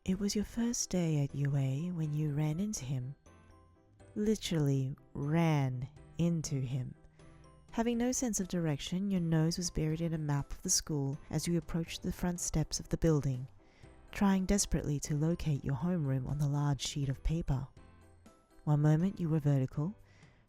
It was your first day at UA when you ran into him. Literally ran into him. Having no sense of direction, your nose was buried in a map of the school as you approached the front steps of the building, trying desperately to locate your homeroom on the large sheet of paper. One moment you were vertical,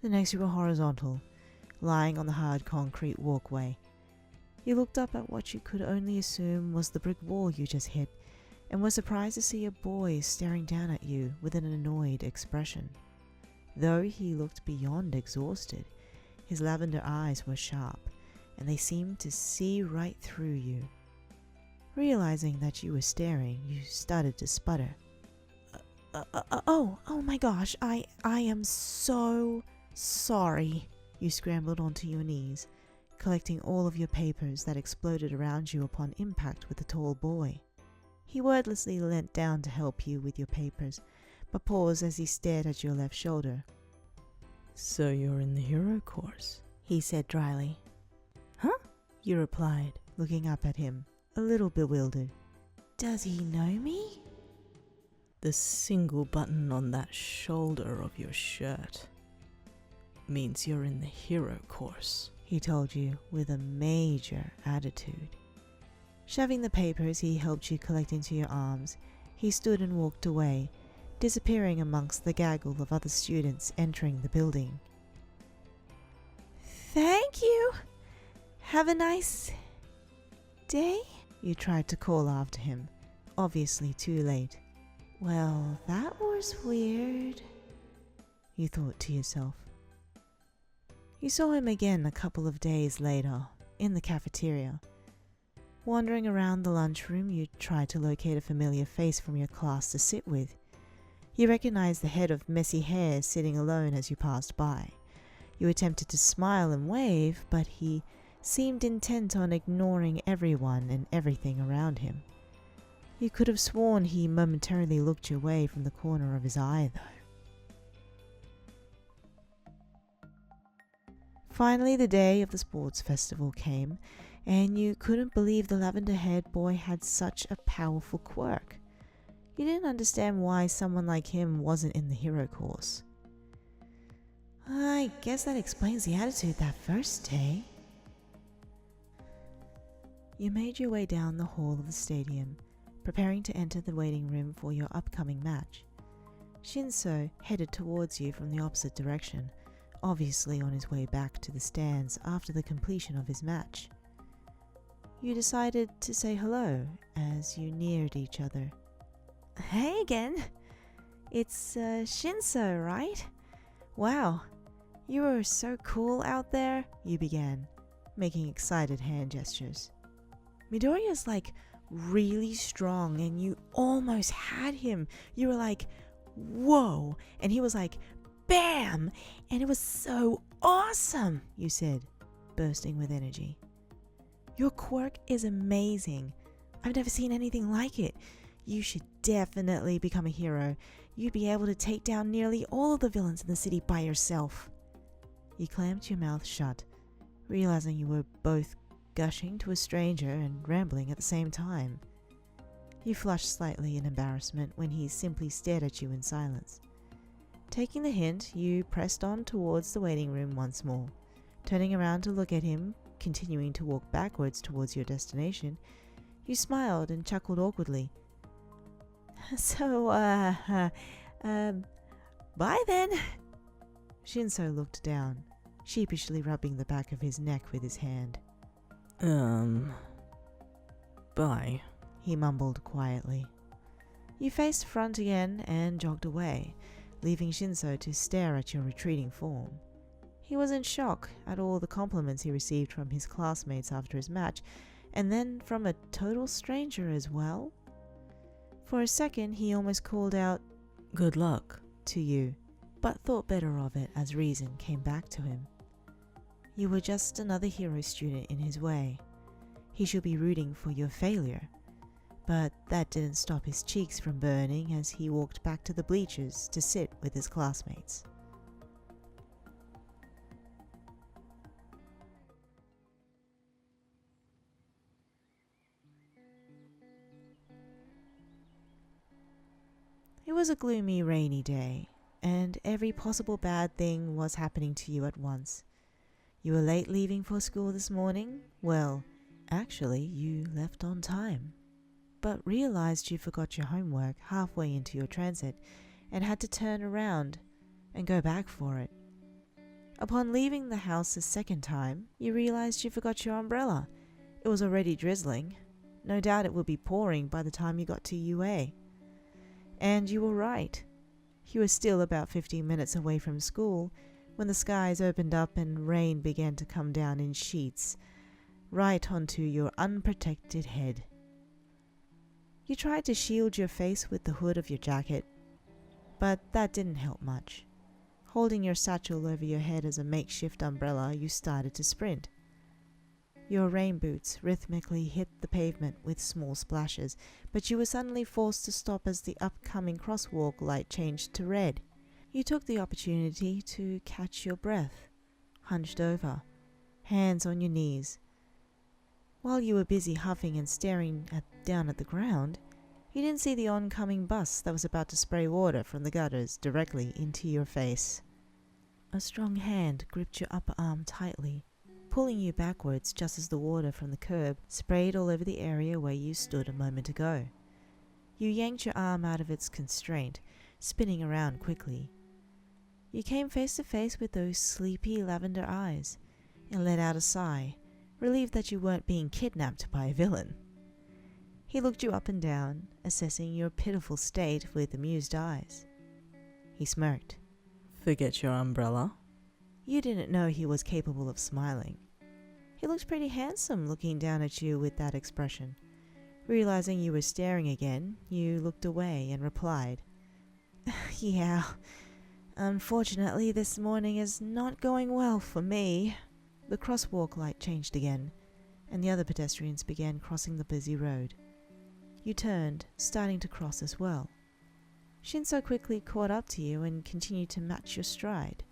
the next you were horizontal, lying on the hard concrete walkway. You looked up at what you could only assume was the brick wall you just hit, and were surprised to see a boy staring down at you with an annoyed expression. Though he looked beyond exhausted, his lavender eyes were sharp, and they seemed to see right through you. Realizing that you were staring, you started to sputter. Oh my gosh, I am so sorry. You scrambled onto your knees, collecting all of your papers that exploded around you upon impact with the tall boy. He wordlessly leant down to help you with your papers, but paused as he stared at your left shoulder. So you're in the hero course, he said dryly. Huh? You replied, looking up at him, a little bewildered. Does he know me? The single button on that shoulder of your shirt means you're in the hero course, he told you with a major attitude. Shoving the papers he helped you collect into your arms, he stood and walked away, disappearing amongst the gaggle of other students entering the building. Thank you! Have a nice day? You tried to call after him, obviously too late. Well, that was weird, you thought to yourself. You saw him again a couple of days later, in the cafeteria. Wandering around the lunchroom, you tried to locate a familiar face from your class to sit with. You recognized the head of messy hair sitting alone as you passed by. You attempted to smile and wave, but he seemed intent on ignoring everyone and everything around him. You could have sworn he momentarily looked your way from the corner of his eye, though. Finally, the day of the sports festival came, and you couldn't believe the lavender-haired boy had such a powerful quirk. You didn't understand why someone like him wasn't in the hero course. I guess that explains the attitude that first day. You made your way down the hall of the stadium, preparing to enter the waiting room for your upcoming match. Shinso headed towards you from the opposite direction, obviously on his way back to the stands after the completion of his match. You decided to say hello as you neared each other. Hey again! It's Shinso, right? Wow, you are so cool out there, you began, making excited hand gestures. Midoriya's like really strong and you almost had him. You were like, whoa, and he was like, bam, and it was so awesome, you said, bursting with energy. Your quirk is amazing. I've never seen anything like it. You should definitely become a hero. You'd be able to take down nearly all of the villains in the city by yourself. You clamped your mouth shut, realizing you were both gushing to a stranger and rambling at the same time. You flushed slightly in embarrassment when he simply stared at you in silence. Taking the hint, you pressed on towards the waiting room once more. Turning around to look at him, continuing to walk backwards towards your destination, you smiled and chuckled awkwardly. So, bye then. Shinso looked down, sheepishly rubbing the back of his neck with his hand. Bye, he mumbled quietly. You faced front again and jogged away, leaving Shinso to stare at your retreating form. He was in shock at all the compliments he received from his classmates after his match, and then from a total stranger as well. For a second, he almost called out, "Good luck," to you, but thought better of it as reason came back to him. You were just another hero student in his way. He should be rooting for your failure. But that didn't stop his cheeks from burning as he walked back to the bleachers to sit with his classmates. It was a gloomy, rainy day, and every possible bad thing was happening to you at once. You were late leaving for school this morning? Well, actually, you left on time, but realized you forgot your homework halfway into your transit and had to turn around and go back for it. Upon leaving the house a second time, you realized you forgot your umbrella. It was already drizzling. No doubt it would be pouring by the time you got to UA. And you were right. You were still about 15 minutes away from school when the skies opened up and rain began to come down in sheets right onto your unprotected head. You tried to shield your face with the hood of your jacket, but that didn't help much. Holding your satchel over your head as a makeshift umbrella, you started to sprint. Your rain boots rhythmically hit the pavement with small splashes, but you were suddenly forced to stop as the upcoming crosswalk light changed to red. You took the opportunity to catch your breath, hunched over, hands on your knees. While you were busy huffing and staring down at the ground, you didn't see the oncoming bus that was about to spray water from the gutters directly into your face. A strong hand gripped your upper arm tightly, pulling you backwards just as the water from the curb sprayed all over the area where you stood a moment ago. You yanked your arm out of its constraint, spinning around quickly. You came face to face with those sleepy lavender eyes and let out a sigh, relieved that you weren't being kidnapped by a villain. He looked you up and down, assessing your pitiful state with amused eyes. He smirked. Forget your umbrella? You didn't know he was capable of smiling. He looked pretty handsome looking down at you with that expression. Realizing you were staring again, you looked away and replied, "Yeah, unfortunately this morning is not going well for me." The crosswalk light changed again, and the other pedestrians began crossing the busy road. You turned, starting to cross as well. Shinso quickly caught up to you and continued to match your stride.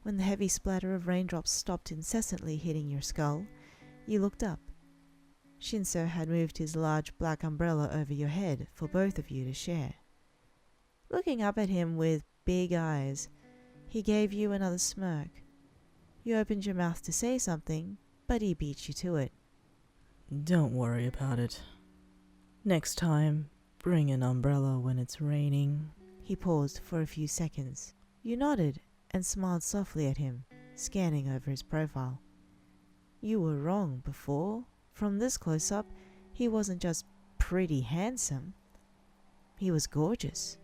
When the heavy splatter of raindrops stopped incessantly hitting your skull, you looked up. Shinso had moved his large black umbrella over your head for both of you to share. Looking up at him with big eyes, he gave you another smirk. You opened your mouth to say something, but he beat you to it. Don't worry about it. Next time, bring an umbrella when it's raining. He paused for a few seconds. You nodded and smiled softly at him, scanning over his profile. You were wrong before. From this close-up, he wasn't just pretty handsome. He was gorgeous.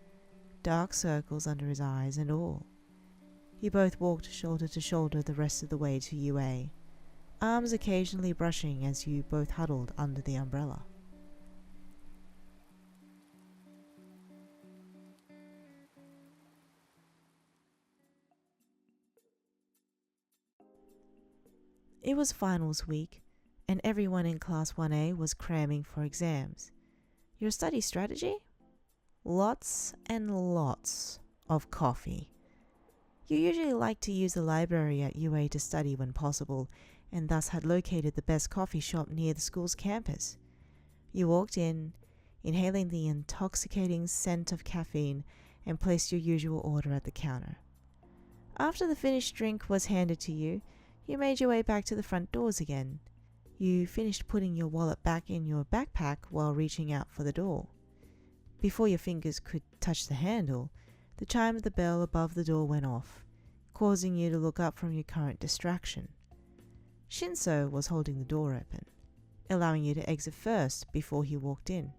Dark circles under his eyes and all. You both walked shoulder to shoulder the rest of the way to UA, arms occasionally brushing as you both huddled under the umbrella. It was finals week, and everyone in Class 1A was cramming for exams. Your study strategy? Lots and lots of coffee. You usually like to use the library at UA to study when possible, and thus had located the best coffee shop near the school's campus. You walked in, inhaling the intoxicating scent of caffeine, and placed your usual order at the counter. After the finished drink was handed to you, you made your way back to the front doors again. You finished putting your wallet back in your backpack while reaching out for the door. Before your fingers could touch the handle, the chime of the bell above the door went off, causing you to look up from your current distraction. Shinso was holding the door open, allowing you to exit first before he walked in.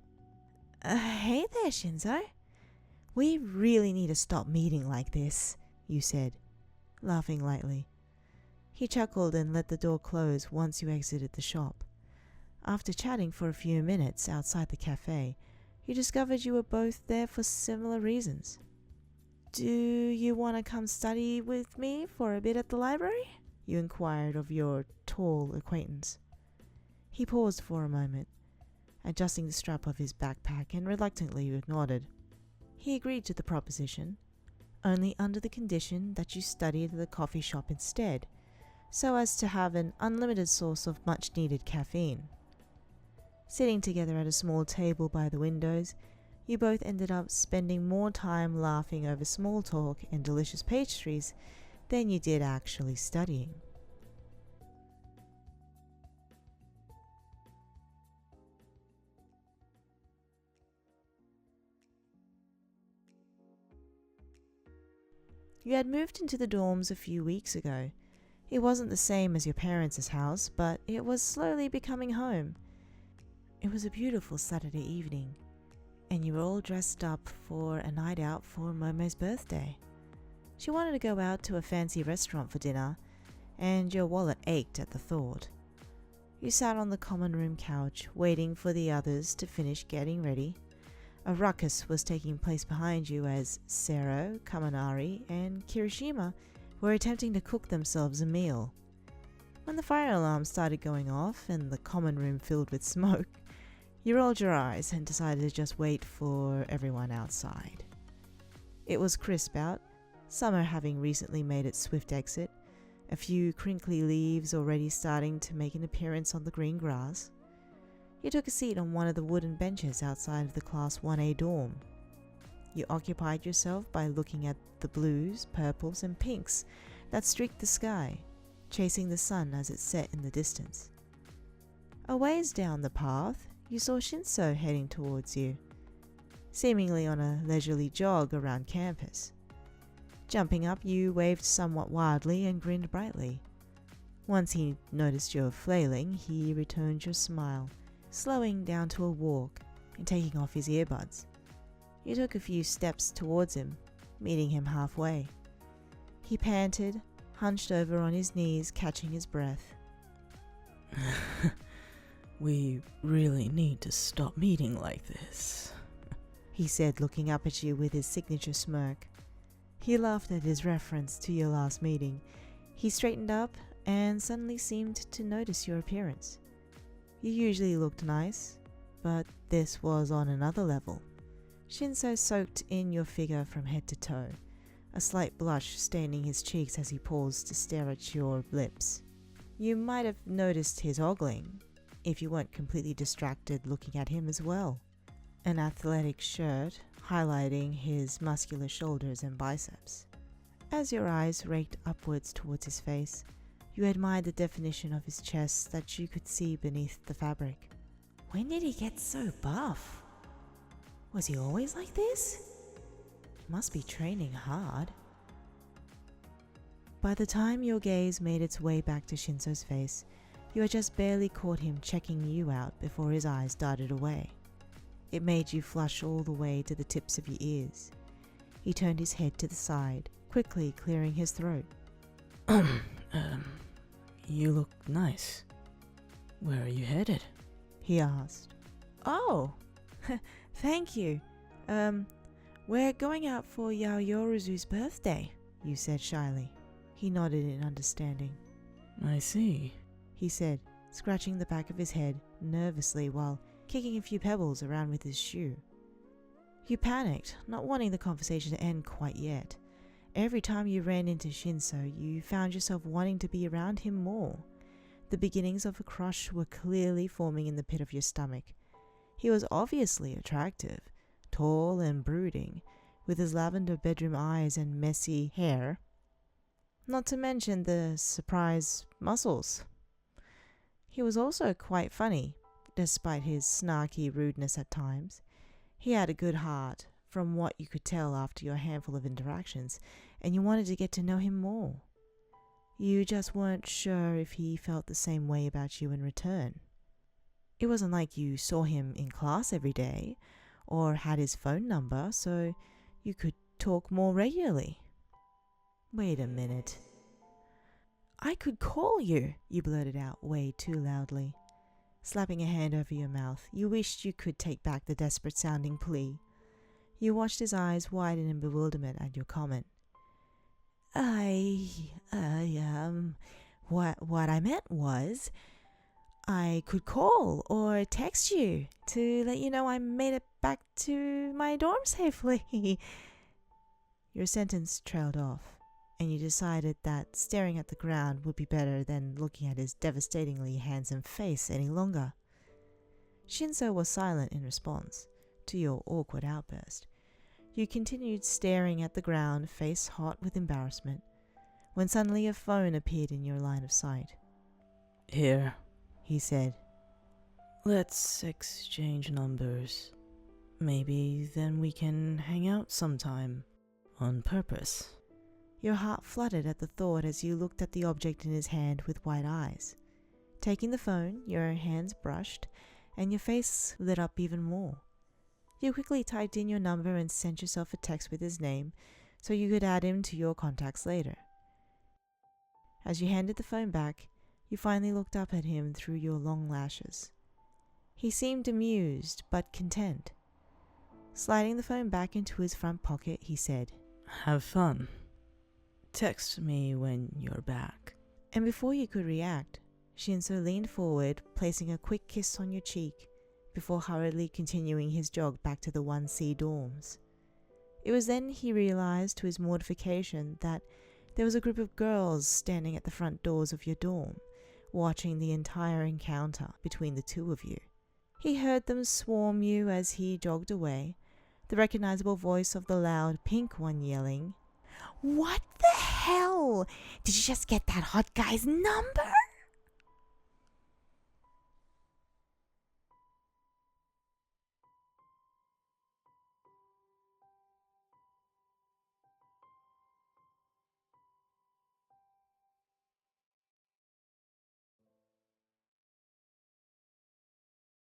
Hey there, Shinso. We really need to stop meeting like this, you said, laughing lightly. He chuckled and let the door close once you exited the shop. After chatting for a few minutes outside the cafe, you discovered you were both there for similar reasons. Do you want to come study with me for a bit at the library? You inquired of your tall acquaintance. He paused for a moment, adjusting the strap of his backpack, and reluctantly nodded. He agreed to the proposition, only under the condition that you studied at the coffee shop instead, so as to have an unlimited source of much-needed caffeine. Sitting together at a small table by the windows, You both ended up spending more time laughing over small talk and delicious pastries than you did actually studying. You had moved into the dorms a few weeks ago. It wasn't the same as your parents' house, but it was slowly becoming home. It was a beautiful Saturday evening, and you were all dressed up for a night out for Momo's birthday. She wanted to go out to a fancy restaurant for dinner, and your wallet ached at the thought. You sat on the common room couch, waiting for the others to finish getting ready. A ruckus was taking place behind you as Sero, Kaminari, and Kirishima were attempting to cook themselves a meal. When the fire alarm started going off and the common room filled with smoke, you rolled your eyes and decided to just wait for everyone outside. It was crisp out, summer having recently made its swift exit, a few crinkly leaves already starting to make an appearance on the green grass. You took a seat on one of the wooden benches outside of the Class 1A dorm. You occupied yourself by looking at the blues, purples, and pinks that streaked the sky, chasing the sun as it set in the distance. A ways down the path, you saw Shinso heading towards you, seemingly on a leisurely jog around campus. Jumping up, you waved somewhat wildly and grinned brightly. Once he noticed your flailing, he returned your smile, slowing down to a walk and taking off his earbuds. You took a few steps towards him, meeting him halfway. He panted, hunched over on his knees, catching his breath. We really need to stop meeting like this, he said, looking up at you with his signature smirk. He laughed at his reference to your last meeting. He straightened up and suddenly seemed to notice your appearance. You usually looked nice, but this was on another level. Shinso soaked in your figure from head to toe, a slight blush staining his cheeks as he paused to stare at your lips. You might have noticed his ogling, if you weren't completely distracted looking at him as well. An athletic shirt highlighting his muscular shoulders and biceps. As your eyes raked upwards towards his face, you admired the definition of his chest that you could see beneath the fabric. When did he get so buff? Was he always like this? He must be training hard. By the time your gaze made its way back to Shinso's face, you had just barely caught him checking you out before his eyes darted away. It made you flush all the way to the tips of your ears. He turned his head to the side, quickly clearing his throat. You look nice. Where are you headed? He asked. Oh, thank you. We're going out for Yaoyoruzu's birthday, you said shyly. He nodded in understanding. I see, he said, scratching the back of his head nervously while kicking a few pebbles around with his shoe. You panicked, not wanting the conversation to end quite yet. Every time you ran into Shinso, you found yourself wanting to be around him more. The beginnings of a crush were clearly forming in the pit of your stomach. He was obviously attractive, tall and brooding, with his lavender bedroom eyes and messy hair. Not to mention the surprise muscles. He was also quite funny, despite his snarky rudeness at times. He had a good heart, from what you could tell after your handful of interactions, and you wanted to get to know him more. You just weren't sure if he felt the same way about you in return. It wasn't like you saw him in class every day, or had his phone number, so you could talk more regularly. Wait a minute. I could call you, you blurted out way too loudly. Slapping a hand over your mouth, you wished you could take back the desperate-sounding plea. You watched his eyes widen in bewilderment at your comment. What I meant was, I could call or text you to let you know I made it back to my dorm safely. Your sentence trailed off, and you decided that staring at the ground would be better than looking at his devastatingly handsome face any longer. Shinso was silent in response, to your awkward outburst. You continued staring at the ground, face hot with embarrassment, when suddenly a phone appeared in your line of sight. Here, He said. let's exchange numbers. Maybe then we can hang out sometime. On purpose. Your heart fluttered at the thought as you looked at the object in his hand with wide eyes. Taking the phone, your hands brushed, and your face lit up even more. You quickly typed in your number and sent yourself a text with his name so you could add him to your contacts later. As you handed the phone back, you finally looked up at him through your long lashes. He seemed amused but content. Sliding the phone back into his front pocket, he said, Have fun. Text me when you're back. And before you could react, Shinso leaned forward, placing a quick kiss on your cheek, before hurriedly continuing his jog back to the 1C dorms. It was then he realized to his mortification that there was a group of girls standing at the front doors of your dorm, watching the entire encounter between the two of you. He heard them swarm you as he jogged away, the recognizable voice of the loud pink one yelling, "What the hell? Did you just get that hot guy's number?"